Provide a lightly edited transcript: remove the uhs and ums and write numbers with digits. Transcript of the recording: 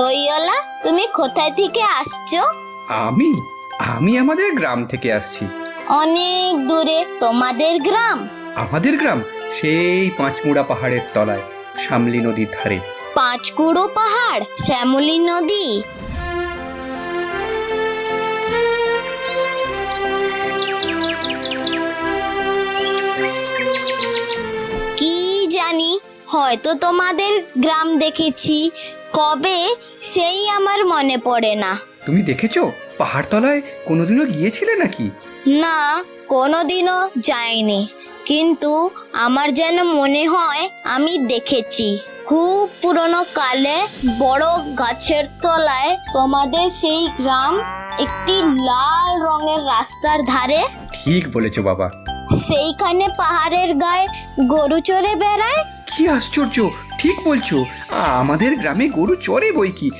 দইওয়ালা, তুমি কোথায় থেকে আসছো? আমি আমি আমাদের গ্রাম থেকে আসছি। অনেক দূরে তোমাদের গ্রাম? আমাদের গ্রাম সেই পাঁচমুড়া পাহাড়ের তলায়, শামলি নদীর ধারে। পাঁচকুড়ো পাহাড়, শ্যামলী নদী। কি জানি, হয়তো তোমাদের গ্রাম দেখেছি, কবে সেই আমার মনে পড়ে না। তুমি দেখেছো পাহাড় তলায় কোনোদিনও গিয়েছিলে নাকি? না, কোনোদিনও যাইনি, কিন্তু আমার যেন মনে হয় আমি দেখেছি। খুব পুরনো কালে বড় গাছের তলায় তোমাদের সেই গ্রাম, একটি লাল রঙের রাস্তার ধারে। ঠিক বলেছো বাবা। সেইখানে পাহাড়ের গায়ে গরু চড়ে বেড়ায়। কি আশ্চর্য, ঠিক বলছো। আমাদের গ্রামে গরু চড়ে বই কি,